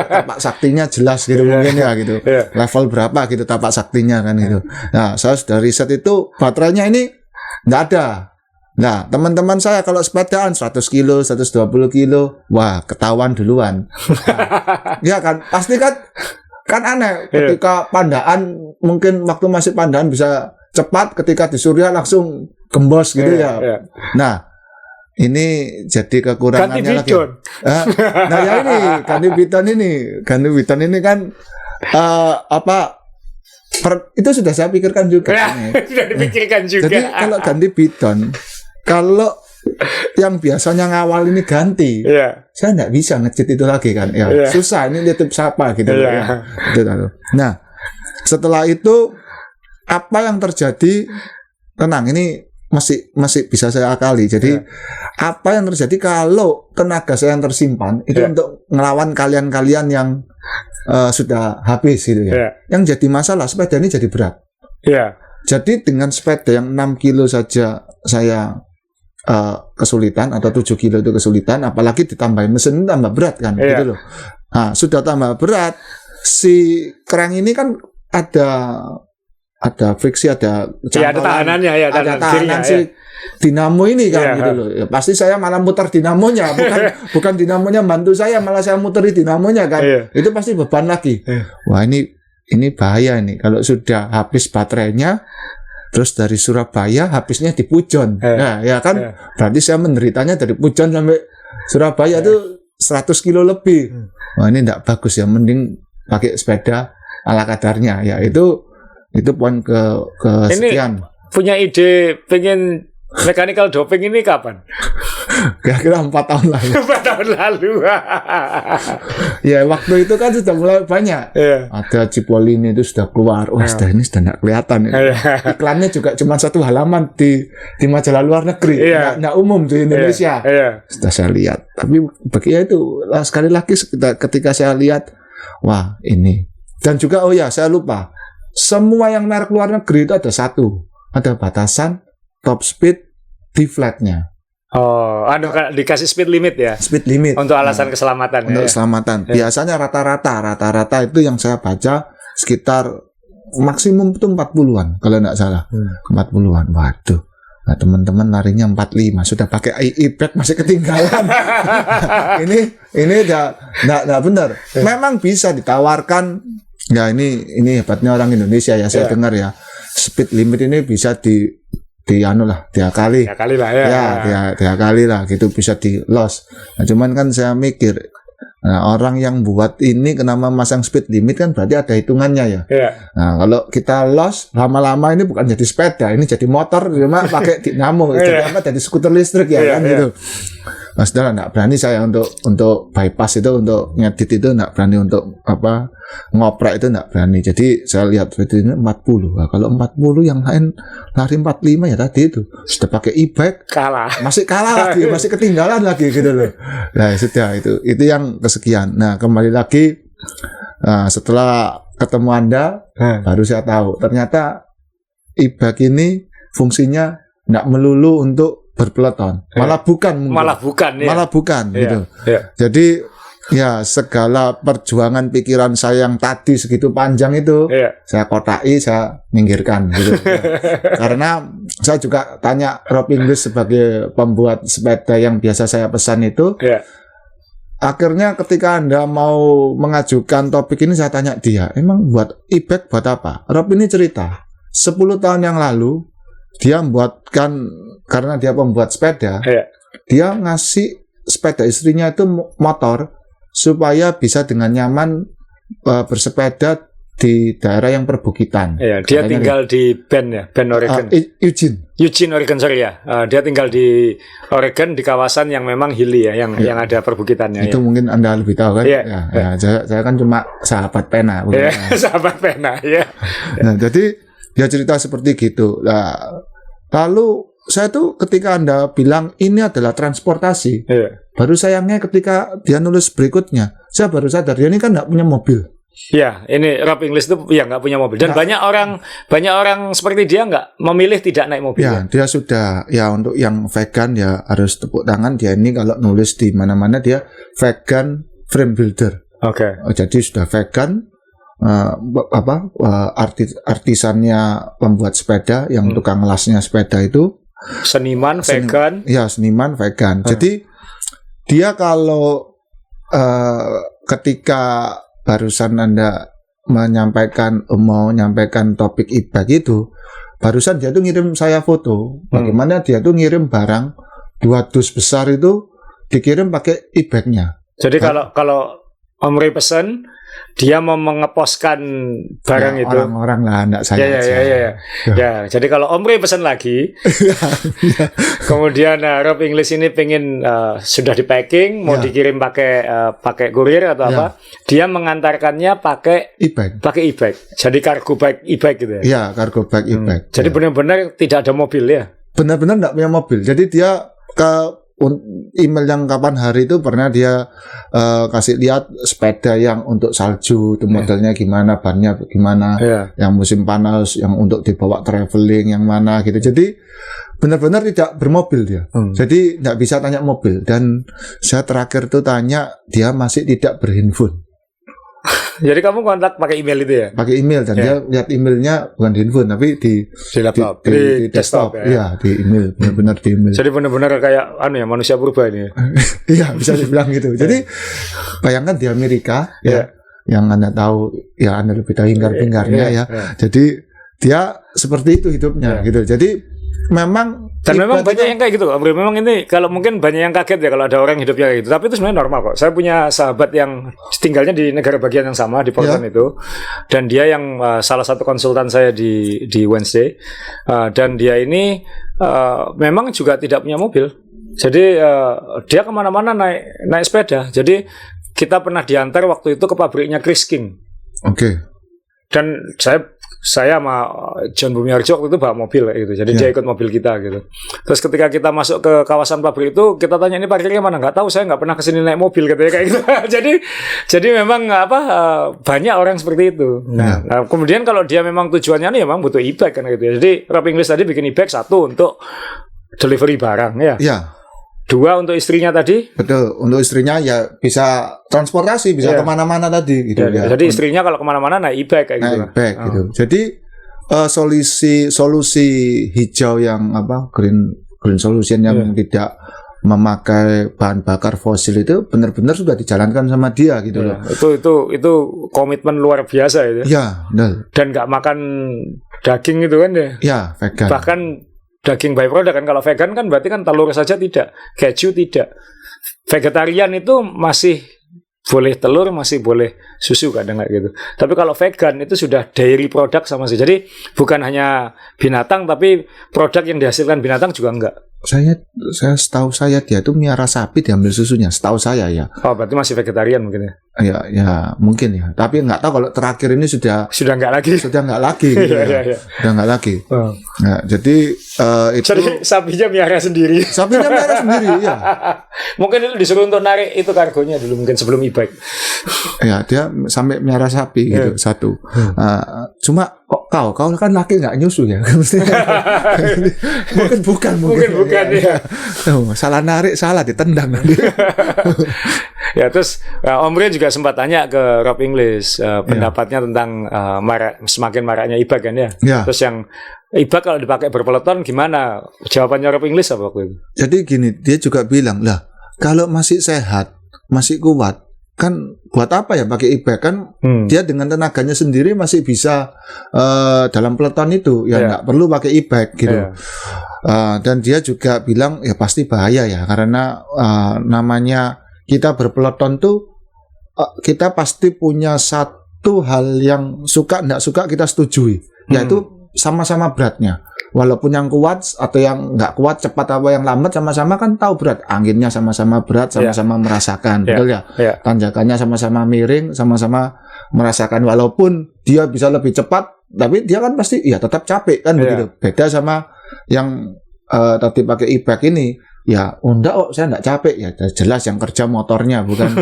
[SPEAKER 1] tapak saktinya jelas gitu mungkin ya gitu. Level berapa gitu tapak saktinya kan gitu. Nah, saya sudah riset itu baterainya ini nggak ada. Nah, teman-teman saya kalau sepedaan 100 kilo, 120 kilo, wah ketahuan duluan. Nah, ya kan, pasti kan aneh ketika pandaan, mungkin waktu masih pandaan bisa cepat, ketika di Surya langsung gembos gitu ya. Nah, ini jadi kekurangannya lagi. Nah ya ini ganti bidon ini kan itu sudah saya pikirkan juga.
[SPEAKER 2] Sudah dipikirkan juga.
[SPEAKER 1] Jadi kalau ganti bidon, kalau yang biasanya ngawal ini ganti, saya nggak bisa ngecit itu lagi kan. Susah ini titip siapa gitu. Nah, setelah itu apa yang terjadi? Tenang, ini masih bisa saya akali. Jadi apa yang terjadi kalau tenaga saya yang tersimpan itu untuk ngelawan kalian-kalian yang sudah habis gitu ya. Yang jadi masalah sepeda ini jadi berat. Jadi dengan sepeda yang 6 kilo saja saya kesulitan, atau 7 kilo itu kesulitan, apalagi ditambahin mesin tambah berat kan gitu loh. Nah, sudah tambah berat, si kerang ini kan ada friksi, ada
[SPEAKER 2] tahanannya
[SPEAKER 1] ada tahanan si dinamo ini kan gitu loh. Ya, pasti saya malah muter dinamonya, bukan dinamonya bantu saya, malah saya muteri dinamonya kan. Itu pasti beban lagi. Wah, ini bahaya ini kalau sudah habis baterainya. Terus dari Surabaya habisnya di Pujon. Nah, ya kan berarti saya menderitanya dari Pujon sampai Surabaya itu 100 kilo lebih. Wah, ini enggak bagus ya, mending pakai sepeda ala kadarnya. Ya itu poin ke sekian.
[SPEAKER 2] Ini punya ide pengen mechanical doping ini kapan?
[SPEAKER 1] Kira-kira 4 tahun lalu.
[SPEAKER 2] 4 tahun lalu.
[SPEAKER 1] Ya, waktu itu kan sudah mulai banyak. Ada Cipollini itu sudah keluar. Wah, ini sudah tidak kelihatan. Iklannya juga cuma 1 halaman di majalah luar negeri. Nggak umum di Indonesia. Sudah saya lihat. Tapi bagian itu sekali lagi ketika saya lihat, wah ini. Dan juga saya lupa. Semua yang merek luar negeri itu ada batasan top speed di flatnya.
[SPEAKER 2] Dikasih speed limit ya?
[SPEAKER 1] Speed limit.
[SPEAKER 2] Untuk alasan keselamatan.
[SPEAKER 1] Untuk keselamatan. Biasanya rata-rata itu yang saya baca sekitar maksimum itu 40-an kalau tidak salah. 40-an. Waduh. Nah, teman-teman larinya 45, sudah pakai e-bike masih ketinggalan. ini enggak benar. Memang bisa ditawarkan. Ya ini hebatnya orang Indonesia ya, saya dengar ya. Speed limit ini bisa diakali lah gitu, bisa di loss. Nah, cuman kan saya mikir, orang yang buat ini kenapa masang speed limit kan berarti ada hitungannya ya. Nah, kalau kita loss lama-lama ini bukan jadi sepeda, ini jadi motor cuma pakai dinamo, jadi skuter listrik kan gitu. Mas Dara nggak berani saya untuk bypass itu, untuk ngedit itu nggak berani, untuk ngoprek itu nggak berani. Jadi saya lihat itu 40. Nah, kalau 40 yang lain lari 45 ya tadi itu sudah pakai e-bike masih kalah lagi, masih ketinggalan lagi gitu loh. Nah sudah itu yang kesekian. Nah kembali lagi, setelah ketemu Anda baru saya tahu ternyata e-bike ini fungsinya nggak melulu untuk berpeloton, malah bukan gitu. Jadi ya segala perjuangan pikiran saya yang tadi segitu panjang itu saya kotaki, saya minggirkan gitu. Karena saya juga tanya Rob Inglis sebagai pembuat sepeda yang biasa saya pesan itu. Akhirnya ketika Anda mau mengajukan topik ini, saya tanya dia, emang buat e-bike buat apa? Rob ini cerita 10 tahun yang lalu dia membuatkan, karena dia pembuat sepeda, dia ngasih sepeda istrinya itu motor supaya bisa dengan nyaman bersepeda di daerah yang perbukitan.
[SPEAKER 2] Iya, dia tinggal di Bend Oregon. Eugene, Oregon, sorry ya. Dia tinggal di Oregon di kawasan yang memang hilly ya, yang ada perbukitannya.
[SPEAKER 1] Itu mungkin Anda lebih tahu kan? Ya, saya kan cuma sahabat pena.
[SPEAKER 2] Ya, sahabat pena, ya.
[SPEAKER 1] Nah, jadi dia cerita seperti gitu. Nah, lalu saya tuh ketika Anda bilang ini adalah transportasi, baru sayangnya ketika dia nulis berikutnya, saya baru sadar dia ini kan nggak punya mobil.
[SPEAKER 2] Ya, ini Rob Inglis itu nggak punya mobil dan banyak orang seperti dia nggak memilih tidak naik mobil.
[SPEAKER 1] Ya, dia sudah untuk yang vegan ya harus tepuk tangan, dia ini kalau nulis di mana-mana dia vegan frame builder.
[SPEAKER 2] Oke.
[SPEAKER 1] Jadi sudah vegan, artisannya pembuat sepeda, yang tukang lasnya sepeda itu
[SPEAKER 2] seniman vegan.
[SPEAKER 1] Ya, seniman vegan. Jadi dia kalau ketika barusan Anda mau menyampaikan topik e-bike itu, barusan dia tuh ngirim saya foto bagaimana dia tuh ngirim barang 2 dus besar itu dikirim pakai e-bike-nya.
[SPEAKER 2] Jadi kalau Om Roy pesen, dia mau mengeposkan barang
[SPEAKER 1] ya,
[SPEAKER 2] itu.
[SPEAKER 1] Orang-orang lah, enggak saya.
[SPEAKER 2] Ya, jadi kalau Om Roy pesen lagi, kemudian Rob Inglis ini pengen sudah di packing, mau dikirim pakai kurir atau apa, dia mengantarkannya pakai e-bike. Jadi cargo bike e-bike gitu ya.
[SPEAKER 1] Iya, cargo bike e-bike.
[SPEAKER 2] Jadi benar-benar tidak ada mobil ya.
[SPEAKER 1] Benar-benar enggak punya mobil. Jadi dia ke email yang kapan hari itu pernah dia kasih lihat sepeda yang untuk salju itu modelnya gimana, bannya gimana, yang musim panas, yang untuk dibawa traveling yang mana gitu. Jadi benar-benar tidak bermobil dia. Jadi nggak bisa tanya mobil. Dan saya terakhir tuh tanya, dia masih tidak berhandphone.
[SPEAKER 2] Jadi kamu kontak pakai email itu ya?
[SPEAKER 1] Pakai email, dan dia lihat emailnya bukan di handphone tapi di
[SPEAKER 2] laptop,
[SPEAKER 1] di desktop ya. Iya, di email, benar-benar di email.
[SPEAKER 2] Jadi benar-benar kayak manusia purba ini.
[SPEAKER 1] Iya, bisa dibilang gitu. Jadi bayangkan di Amerika yang Anda tahu, ya Anda lebih tahu hingar-bingarnya Jadi dia seperti itu hidupnya gitu. Jadi memang
[SPEAKER 2] banyak yang kayak gitu. Memang ini kalau mungkin banyak yang kaget ya kalau ada orang hidupnya kayak gitu. Tapi itu sebenarnya normal kok. Saya punya sahabat yang tinggalnya di negara bagian yang sama di Portland itu, dan dia yang salah satu konsultan saya di Wednesday, dan dia ini memang juga tidak punya mobil. Jadi dia kemana-mana naik sepeda. Jadi kita pernah diantar waktu itu ke pabriknya Chris King.
[SPEAKER 1] Oke.
[SPEAKER 2] Dan saya sama John Bumiarjo waktu itu bawa mobil kayak gitu. Jadi dia ikut mobil kita gitu. Terus ketika kita masuk ke kawasan pabrik itu, kita tanya ini parkirnya mana? Nggak tahu, saya nggak pernah kesini naik mobil katanya kayak gitu. jadi memang banyak orang seperti itu. Nah, kemudian kalau dia memang tujuannya nih memang butuh e-bike kan gitu. Jadi Rob Inglis tadi bikin e-bike, 1 untuk delivery barang ya.
[SPEAKER 1] Iya.
[SPEAKER 2] 2 untuk istrinya tadi.
[SPEAKER 1] Betul, untuk istrinya ya bisa transportasi, bisa kemana-mana tadi gitu ya.
[SPEAKER 2] Jadi istrinya kalau kemana-mana naik e-bike kayak gitu.
[SPEAKER 1] E-bike gitu. Jadi solusi hijau yang green solution yang tidak memakai bahan bakar fosil itu benar-benar sudah dijalankan sama dia gitu loh.
[SPEAKER 2] Itu komitmen luar biasa itu.
[SPEAKER 1] Iya, benar.
[SPEAKER 2] Dan nggak makan daging itu kan ya.
[SPEAKER 1] Iya, vegan.
[SPEAKER 2] Bahkan daging byproduct kan, kalau vegan kan berarti kan telur saja tidak, keju tidak. Vegetarian itu masih boleh telur, masih boleh susu kadang kayak gitu. Tapi kalau vegan itu sudah dairy product sama sih. Jadi bukan hanya binatang tapi produk yang dihasilkan binatang juga enggak.
[SPEAKER 1] Saya setahu saya dia tuh miara sapi diambil susunya, setahu saya ya.
[SPEAKER 2] Oh, berarti masih vegetarian mungkin ya.
[SPEAKER 1] Ya mungkin ya. Tapi nggak tahu kalau terakhir ini sudah
[SPEAKER 2] nggak lagi.
[SPEAKER 1] Sudah nggak lagi. Gitu ya. Sudah nggak lagi. Nah, jadi itu.
[SPEAKER 2] Jadi sapinya miara sendiri.
[SPEAKER 1] Sapinya miara sendiri ya.
[SPEAKER 2] Mungkin itu disuruh untuk narik itu kargonya dulu mungkin sebelum e-bike.
[SPEAKER 1] Ya, dia sampai miara sapi gitu satu. Cuma kau kan laki nggak nyusu ya. Mungkin bukan.
[SPEAKER 2] Ya.
[SPEAKER 1] Salah narik, salah ditendang nanti.
[SPEAKER 2] Ya, terus Om Roy juga sempat tanya ke Rob Inglis pendapatnya tentang semakin maraknya e-bike kan ya. Terus yang e-bike kalau dipakai berpeloton gimana? Jawabannya Rob Inglis apa waktu itu?
[SPEAKER 1] Jadi gini, dia juga bilang, lah kalau masih sehat, masih kuat, kan buat apa ya pakai e-bike kan? Dia dengan tenaganya sendiri masih bisa dalam peloton itu, ya nggak perlu pakai e-bike gitu. Dan dia juga bilang ya pasti bahaya ya, karena namanya kita berpeloton tuh kita pasti punya satu hal yang suka nggak suka kita setujui, yaitu sama-sama beratnya. Walaupun yang kuat atau yang nggak kuat, cepat apa yang lambat, sama-sama kan tahu berat. Anginnya sama-sama berat, sama-sama merasakan, betul ya? Tanjakannya sama-sama miring, sama-sama merasakan. Walaupun dia bisa lebih cepat, tapi dia kan pasti ya tetap capek kan begitu. Beda sama yang tadi pakai e-bike ini. Ya, enggak, saya enggak capek ya. Jelas yang kerja motornya, bukan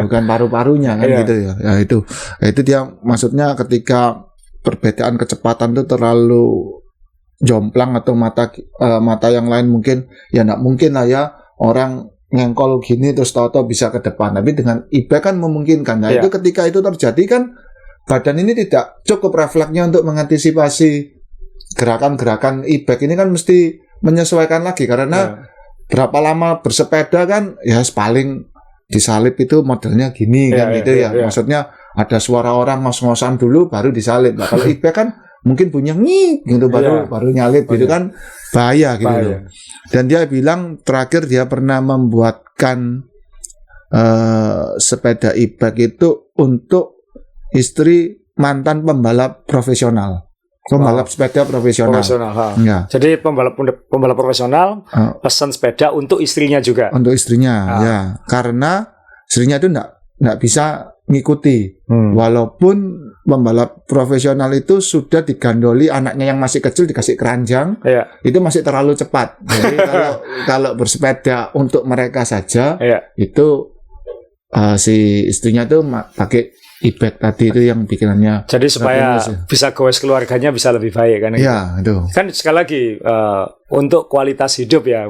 [SPEAKER 1] bukan paru-parunya kan gitu ya. Ya itu dia maksudnya ketika perbedaan kecepatan itu terlalu jomplang atau mata yang lain mungkin ya enggak mungkin lah ya orang ngengkol gini terus tahu-tahu bisa ke depan. Tapi dengan e-bike kan memungkinkan. Nah, itu ketika itu terjadi kan badan ini tidak cukup refleksnya untuk mengantisipasi gerakan-gerakan e-bike ini kan mesti menyesuaikan lagi karena berapa lama bersepeda kan ya paling disalip itu modelnya gini kan gitu ya. Maksudnya ada suara orang ngos-ngosan dulu baru disalip. Nah, kalau e-bike kan mungkin punya ngik gitu baru nyalip gitu kan bahaya gitu loh. Dan dia bilang terakhir dia pernah membuatkan sepeda e-bike itu untuk istri mantan pembalap profesional. Pembalap sepeda profesional. Ya.
[SPEAKER 2] Jadi pembalap profesional pesan sepeda untuk istrinya juga.
[SPEAKER 1] Untuk istrinya, ya. Karena istrinya itu enggak bisa ngikuti. Walaupun pembalap profesional itu sudah digandoli anaknya yang masih kecil dikasih keranjang, itu masih terlalu cepat. Jadi kalau bersepeda untuk mereka saja, itu si istrinya tuh pakai e-bike tadi itu yang bikinannya.
[SPEAKER 2] Jadi supaya bisa goes keluarganya bisa lebih baik kan?
[SPEAKER 1] Iya, itu.
[SPEAKER 2] Kan sekali lagi untuk kualitas hidup ya.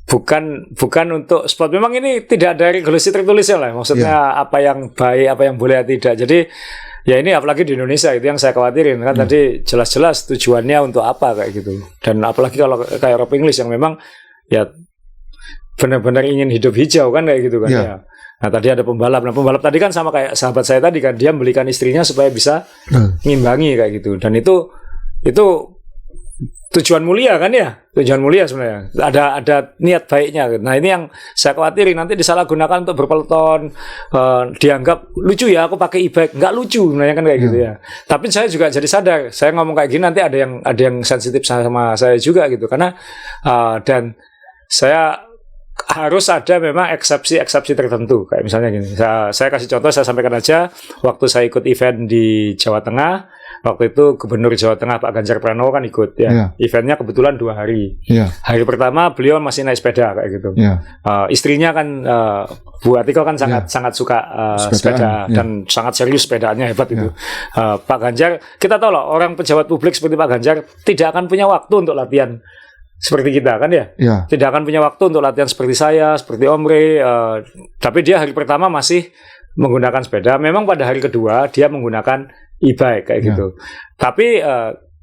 [SPEAKER 2] Bukan untuk sport. Memang ini tidak ada regulasi tertulisnya lah. Maksudnya apa yang baik, apa yang boleh tidak. Jadi ya ini apalagi di Indonesia itu yang saya khawatirin kan tadi jelas-jelas tujuannya untuk apa kayak gitu. Dan apalagi kalau kayak Europe English yang memang ya benar-benar ingin hidup hijau kan kayak gitu kan ya. Nah tadi ada pembalap. Nah pembalap tadi kan sama kayak sahabat saya tadi kan, dia membelikan istrinya supaya bisa ngimbangi kayak gitu. Dan itu tujuan mulia kan ya, tujuan mulia sebenarnya. Ada niat baiknya. Nah ini yang saya khawatirin nanti disalahgunakan untuk berpeloton, dianggap lucu ya aku pakai e-bike, nggak lucu sebenarnya kan kayak gitu ya. Tapi saya juga jadi sadar, saya ngomong kayak gini nanti ada yang sensitif sama saya juga gitu karena dan saya harus ada memang eksepsi tertentu kayak misalnya gini. Saya kasih contoh, saya sampaikan aja waktu saya ikut event di Jawa Tengah. Waktu itu Gubernur Jawa Tengah Pak Ganjar Pranowo kan ikut ya. Eventnya kebetulan 2 hari. Hari pertama beliau masih naik sepeda kayak gitu. Istrinya kan Bu Atiko kan sangat suka sepeda dan sangat serius sepedaannya, hebat itu. Pak Ganjar, kita tahu loh orang pejabat publik seperti Pak Ganjar tidak akan punya waktu untuk latihan seperti kita kan ya. Tidak akan punya waktu untuk latihan seperti saya, seperti Om Rey. Tapi dia hari pertama masih menggunakan sepeda. Memang pada hari kedua dia menggunakan e-bike kayak gitu. Tapi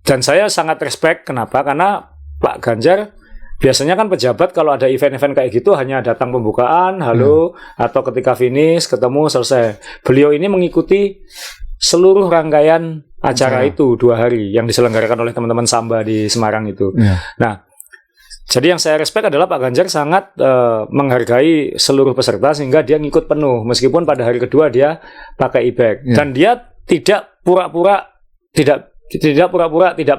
[SPEAKER 2] dan saya sangat respect. Kenapa? Karena Pak Ganjar biasanya kan pejabat kalau ada event-event kayak gitu hanya datang pembukaan, halo, atau ketika finish ketemu selesai. Beliau ini mengikuti seluruh rangkaian acara itu 2 hari yang diselenggarakan oleh teman-teman Samba di Semarang itu. Nah, jadi yang saya respect adalah Pak Ganjar sangat menghargai seluruh peserta sehingga dia ngikut penuh meskipun pada hari kedua dia pakai e-bike dan dia tidak pura-pura tidak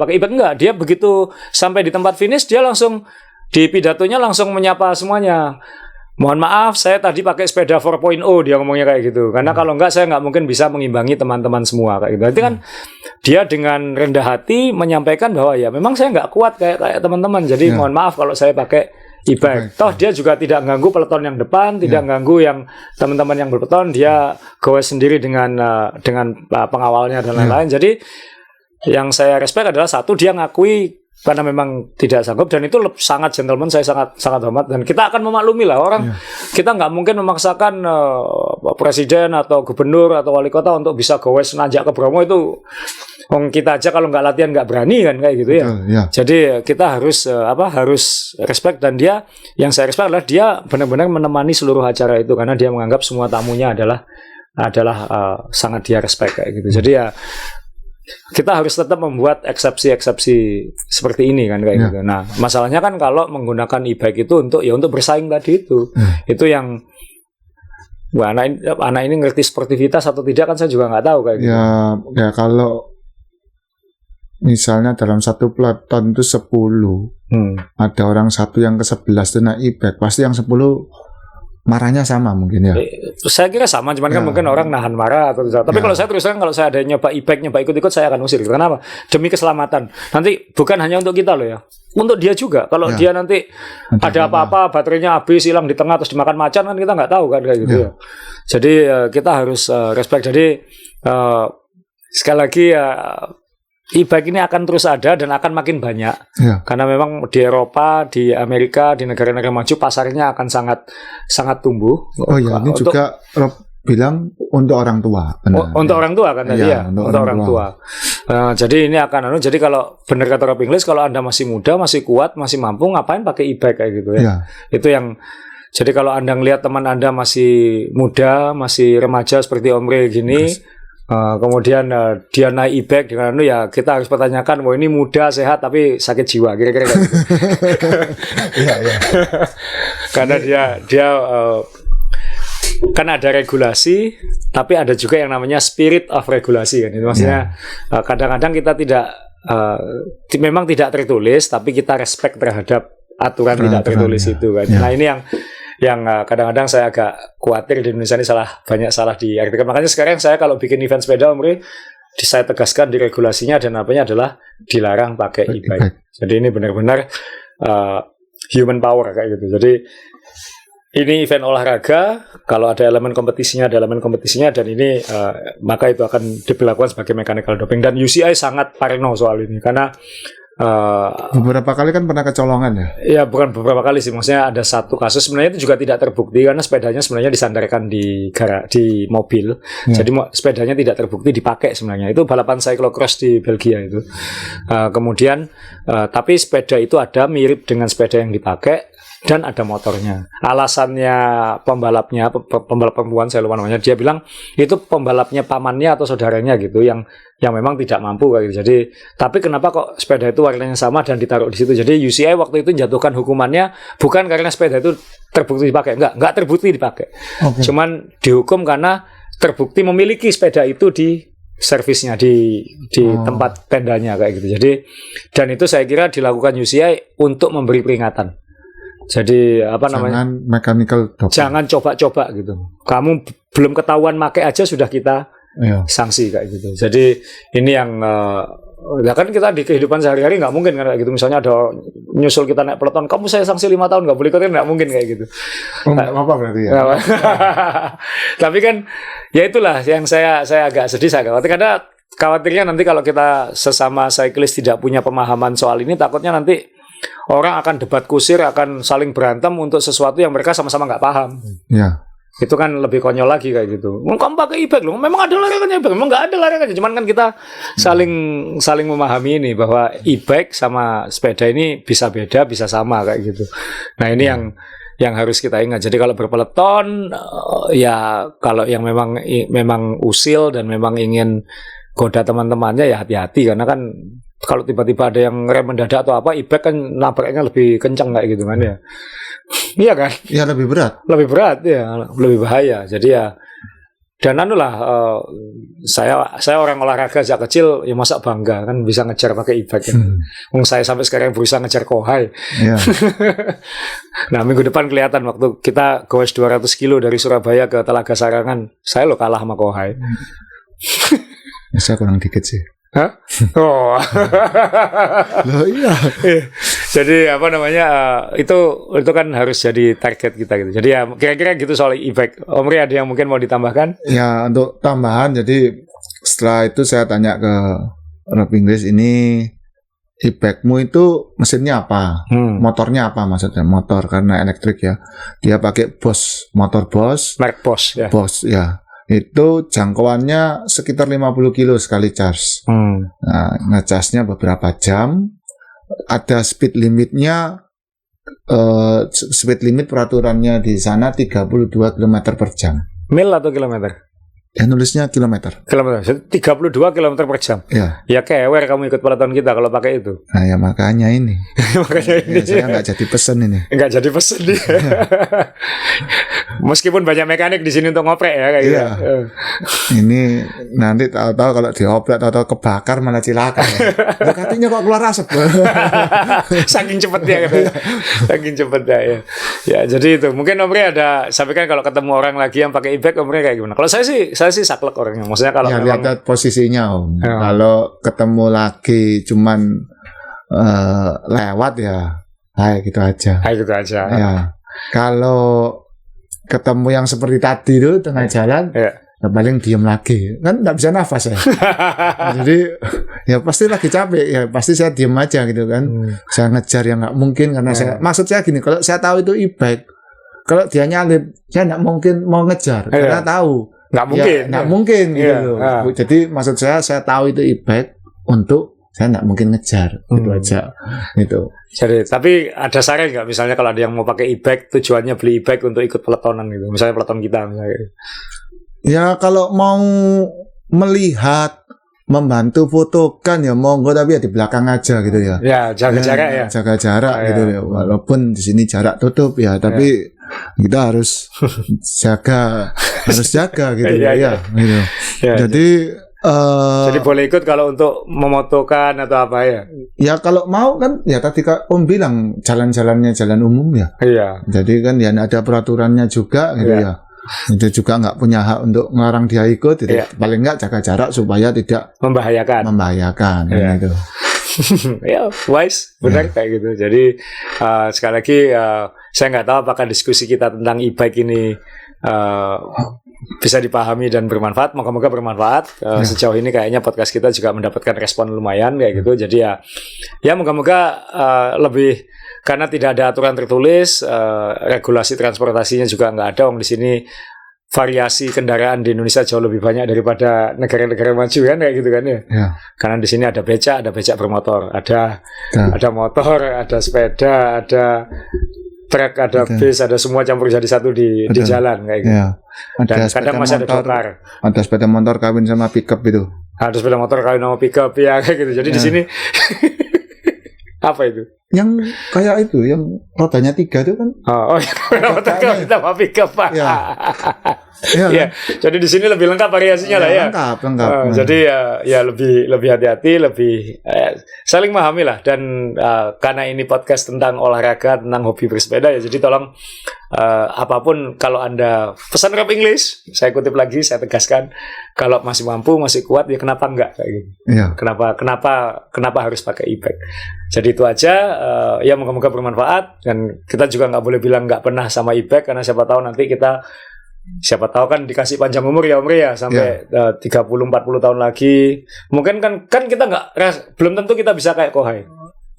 [SPEAKER 2] pakai e-bike, enggak. Dia begitu sampai di tempat finish dia langsung di pidatonya langsung menyapa semuanya. Mohon maaf, saya tadi pakai sepeda 4.0, dia ngomongnya kayak gitu. Karena kalau enggak, saya nggak mungkin bisa mengimbangi teman-teman semua kayak gitu. Berarti kan dia dengan rendah hati menyampaikan bahwa ya memang saya nggak kuat kayak teman-teman. Jadi mohon maaf kalau saya pakai e-bike. Toh dia juga tidak ganggu peloton yang depan, tidak ganggu yang teman-teman yang berpeloton. Dia goes sendiri dengan pengawalnya dan lain-lain. Jadi yang saya respect adalah satu, dia ngakui karena memang tidak sanggup, dan itu sangat gentleman, saya sangat hormat, dan kita akan memaklumi lah orang. Kita nggak mungkin memaksakan presiden atau gubernur atau wali kota untuk bisa goes nanjak ke Bromo. Itu kita aja kalau nggak latihan nggak berani kan kayak gitu ya. Jadi kita harus respect, dan dia yang saya respect adalah dia benar-benar menemani seluruh acara itu karena dia menganggap semua tamunya adalah sangat dia respect kayak gitu. Jadi ya kita harus tetap membuat eksepsi-eksepsi seperti ini kan kayak gitu. Nah, masalahnya kan kalau menggunakan e-bike itu untuk bersaing tadi itu yang anak ini ngerti sportivitas atau tidak kan saya juga nggak tahu kayak gitu.
[SPEAKER 1] Ya kalau misalnya dalam satu peloton itu 10, ada orang satu yang ke-11 itu naik e-bike, pasti yang 10 marahnya sama mungkin ya.
[SPEAKER 2] Saya kira sama, cuman kan mungkin orang nahan marah atau tidak. Tapi kalau saya terus terang, kalau saya ada nyoba e-bike, nyoba ikut-ikut, saya akan usir. Kenapa? Demi keselamatan. Nanti bukan hanya untuk kita loh ya, untuk dia juga. Kalau dia nanti ada apa-apa, baterainya habis, hilang di tengah, terus dimakan macan, kan kita nggak tahu kan kayak gitu ya. Jadi kita harus respect. Jadi sekali lagi e-bike ini akan terus ada dan akan makin banyak karena memang di Eropa, di Amerika, di negara-negara maju pasarnya akan sangat tumbuh.
[SPEAKER 1] Ini juga Rob bilang untuk orang tua.
[SPEAKER 2] Untuk orang tua kan tadi ya, untuk orang tua. Jadi ini akan jadi kalau benar kata Rob Inglis, kalau Anda masih muda, masih kuat, masih mampu, ngapain pakai e-bike kayak gitu ya. Itu yang jadi kalau Anda ngelihat teman Anda masih muda, masih remaja seperti Om Rey gini, kemudian dia naik e-bike dengan ya kita harus pertanyakan, ini muda sehat tapi sakit jiwa kira-kira gitu. Karena dia kan ada regulasi, tapi ada juga yang namanya spirit of regulasi kan. Itu maksudnya kadang-kadang kita tidak memang tidak tertulis, tapi kita respect terhadap aturan tidak tertulis itu kan. Nah ini yang kadang-kadang saya agak khawatir di Indonesia ini banyak salah diartikan. Makanya sekarang saya kalau bikin event sepeda saya tegaskan di regulasinya dan apanya adalah dilarang pakai e-bike. Jadi ini benar-benar human power kayak gitu. Jadi ini event olahraga, kalau ada elemen kompetisinya dan ini maka itu akan diberlakukan sebagai mechanical doping. Dan UCI sangat parno soal ini karena
[SPEAKER 1] beberapa kali kan pernah kecolongan ya?
[SPEAKER 2] Ya bukan beberapa kali sih, maksudnya ada satu kasus sebenarnya itu juga tidak terbukti karena sepedanya sebenarnya disandarkan di mobil, jadi sepedanya tidak terbukti dipakai sebenarnya. Itu balapan cyclocross di Belgia itu. Kemudian tapi sepeda itu ada mirip dengan sepeda yang dipakai dan ada motornya. Alasannya pembalap perempuan, saya lupa namanya, dia bilang itu pembalapnya pamannya atau saudaranya gitu yang memang tidak mampu kayak gitu. Jadi tapi kenapa kok sepeda itu warnanya sama dan ditaruh di situ. Jadi UCI waktu itu menjatuhkan hukumannya bukan karena sepeda itu terbukti dipakai, enggak terbukti dipakai. Cuman dihukum karena terbukti memiliki sepeda itu di servisnya di tempat tendanya kayak gitu. Jadi dan itu saya kira dilakukan UCI untuk memberi peringatan. Jadi
[SPEAKER 1] jangan mechanical doping.
[SPEAKER 2] Jangan coba-coba gitu. Kamu belum ketahuan pakai aja sudah kita sanksi kayak gitu. Jadi ini yang kan kita di kehidupan sehari-hari nggak mungkin kan kayak gitu. Misalnya ada nyusul kita naik peloton, kamu saya sanksi 5 tahun nggak boleh ikut, kan nggak mungkin kayak gitu.
[SPEAKER 1] Nggak apa berarti ya.
[SPEAKER 2] Tapi kan ya itulah yang saya agak sedih, saya khawatir karena khawatirnya nanti kalau kita sesama cyclist tidak punya pemahaman soal ini, takutnya nanti orang akan debat kusir, akan saling berantem untuk sesuatu yang mereka sama-sama nggak paham. Itu kan lebih konyol lagi kayak gitu. Kamu pakai e-bike loh, memang ada larangannya, memang nggak ada larangannya. Cuman kan kita saling memahami ini bahwa e-bike sama sepeda ini bisa beda, bisa sama kayak gitu. Nah ini yang harus kita ingat. Jadi kalau berpeloton, ya kalau yang memang usil dan memang ingin goda teman-temannya ya hati-hati, karena kan kalau tiba-tiba ada yang rem mendadak atau apa, e-bike kan nabraknya lebih kencang kayak gitu kan ya. Iya kan?
[SPEAKER 1] Iya lebih berat.
[SPEAKER 2] Lebih berat ya, lebih bahaya. Jadi ya dan saya orang olahraga sejak kecil ya, masa bangga kan bisa ngejar pakai e-bike kan. Saya sampai sekarang berusaha ngejar Kohai. Nah minggu depan kelihatan waktu kita goes 200 kilo dari Surabaya ke Telaga Sarangan, saya lo kalah sama Kohai.
[SPEAKER 1] Saya kurang dikit sih.
[SPEAKER 2] Hah? Oh.
[SPEAKER 1] Loh iya.
[SPEAKER 2] Jadi itu kan harus jadi target kita gitu. Jadi ya kira-kira gitu soal e-bike. Om Rey ada yang mungkin mau ditambahkan?
[SPEAKER 1] Ya untuk tambahan, jadi setelah itu saya tanya ke Rob Inglis, ini e-bike-mu itu mesinnya apa? Motornya apa maksudnya? Motor karena elektrik ya. Dia pakai motor Bosch.
[SPEAKER 2] Merek Bosch ya.
[SPEAKER 1] Bosch ya. Itu jangkauannya sekitar 50 kilo sekali charge. Nah, ngecasnya beberapa jam. Ada speed limitnya, speed limit peraturannya di sana 32 km per jam.
[SPEAKER 2] Mil atau kilometer?
[SPEAKER 1] Ya nulisnya kilometer.
[SPEAKER 2] 32 km per jam.
[SPEAKER 1] Ya.
[SPEAKER 2] Ya kewer kamu ikut peloton kita kalau pakai itu.
[SPEAKER 1] Nah ya makanya ini.
[SPEAKER 2] Makanya ini.
[SPEAKER 1] Ya, saya nggak jadi pesen ini.
[SPEAKER 2] Nggak jadi pesen dia. Meskipun banyak mekanik di sini untuk ngoprek ya kayak
[SPEAKER 1] gitu. Ini nanti tahu-tahu kalau dioprek tahu-tahu kebakar malah cilaka. Ya. Katanya kok keluar asap.
[SPEAKER 2] Saking cepetnya gitu. Saking cepetnya ya. Ya jadi itu mungkin Om Ri ada sampaikan kalau ketemu orang lagi yang pakai e-bike Om Ri kayak gimana. Kalau saya sih saklek orangnya. Maksudnya kalau
[SPEAKER 1] ya,
[SPEAKER 2] memang
[SPEAKER 1] lihat posisinya Om. Ya. Kalau ketemu lagi cuman lewat ya, hai gitu aja.
[SPEAKER 2] Hai gitu aja.
[SPEAKER 1] Ya. Kalau ketemu yang seperti tadi itu tengah jalan, ya paling diem lagi. Kan nggak bisa nafas ya. Jadi ya pasti lagi capek ya, pasti saya diem aja gitu kan. Saya ngejar yang nggak mungkin karena maksud saya gini, kalau saya tahu itu e-bike, kalau dia nyalip, saya nggak mungkin mau ngejar karena tahu.
[SPEAKER 2] Nggak mungkin,
[SPEAKER 1] nggak mungkin gitu. Jadi maksud saya tahu itu e-bike untuk saya nggak mungkin ngejar, gitu aja, gitu.
[SPEAKER 2] Jadi, tapi ada saran nggak misalnya kalau ada yang mau pakai e-bike, tujuannya beli e-bike untuk ikut peletonan gitu, misalnya peleton kita misalnya.
[SPEAKER 1] Ya kalau mau melihat, membantu fotokan ya monggo, tapi ya di belakang aja gitu ya.
[SPEAKER 2] Ya jaga jarak ya.
[SPEAKER 1] Jaga jarak gitu ya. Walaupun di sini jarak tutup ya, tapi kita harus jaga gitu ya. Gitu. Jadi
[SPEAKER 2] boleh ikut kalau untuk memotokan atau apa ya?
[SPEAKER 1] Ya kalau mau kan ya tadi Kak Om bilang jalan-jalannya jalan umum ya.
[SPEAKER 2] Iya.
[SPEAKER 1] Jadi kan ya ada peraturannya juga gitu ya. Itu juga nggak punya hak untuk ngelarang dia ikut. Gitu. Paling nggak jaga jarak supaya tidak membahayakan gitu.
[SPEAKER 2] Ya wise benar kayak gitu. Jadi sekali lagi saya nggak tahu apakah diskusi kita tentang e-bike ini bisa dipahami dan bermanfaat. Moga-moga bermanfaat. Sejauh ini kayaknya podcast kita juga mendapatkan respon lumayan kayak gitu. Jadi ya moga-moga lebih, karena tidak ada aturan tertulis, regulasi transportasinya juga nggak ada. Di sini variasi kendaraan di Indonesia jauh lebih banyak daripada negara-negara maju kan kayak gitu kan ya. Karena di sini ada becak bermotor, ada motor, ada sepeda, ada truk, ada bis, ada semua campur jadi satu di jalan kayak gitu. Dan kadang masih ada trotoar.
[SPEAKER 1] Ada sepeda motor kawin sama pickup itu.
[SPEAKER 2] Ada sepeda motor kawin sama pickup ya kayak gitu. Jadi di sini apa itu?
[SPEAKER 1] Yang kayak itu, yang rodanya 3 itu kan?
[SPEAKER 2] Oh, motor kawin sama pickup Pak.
[SPEAKER 1] Ya,
[SPEAKER 2] jadi di sini lebih lengkap variasinya lah ya.
[SPEAKER 1] Lengkap.
[SPEAKER 2] Jadi ya lebih hati-hati, lebih saling memahami lah. Dan karena ini podcast tentang olahraga, tentang hobi bersepeda ya. Jadi tolong apapun, kalau Anda pesan rap English, saya kutip lagi, saya tegaskan, kalau masih mampu, masih kuat, ya kenapa enggak kayak gitu. Kenapa harus pakai e-bike. Jadi itu aja. Ya moga-moga bermanfaat, dan kita juga nggak boleh bilang nggak pernah sama e-bike, karena siapa tahu kan dikasih panjang umur ya Om Ri ya, sampai 30-40 tahun lagi mungkin kan kita belum tentu kita bisa kayak Kohai.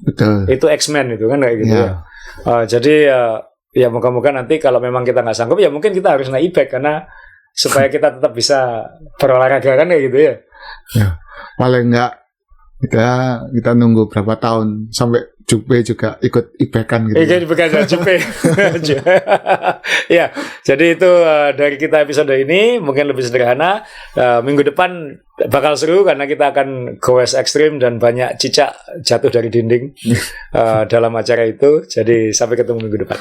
[SPEAKER 1] Betul.
[SPEAKER 2] Itu X-Men itu kan kayak gitu ya. Jadi ya moga-moga nanti kalau memang kita nggak sanggup, ya mungkin kita harus naik e-bike, karena supaya kita tetap bisa berolahraga kan kayak gitu ya.
[SPEAKER 1] Paling nggak kita nunggu berapa tahun sampai Jupe juga ikut e-bike-an gitu.
[SPEAKER 2] Ikut e-bike Jupe. Ya, jadi itu dari kita episode ini mungkin lebih sederhana. Minggu depan bakal seru karena kita akan goes ekstrim dan banyak cicak jatuh dari dinding dalam acara itu. Jadi sampai ketemu minggu depan.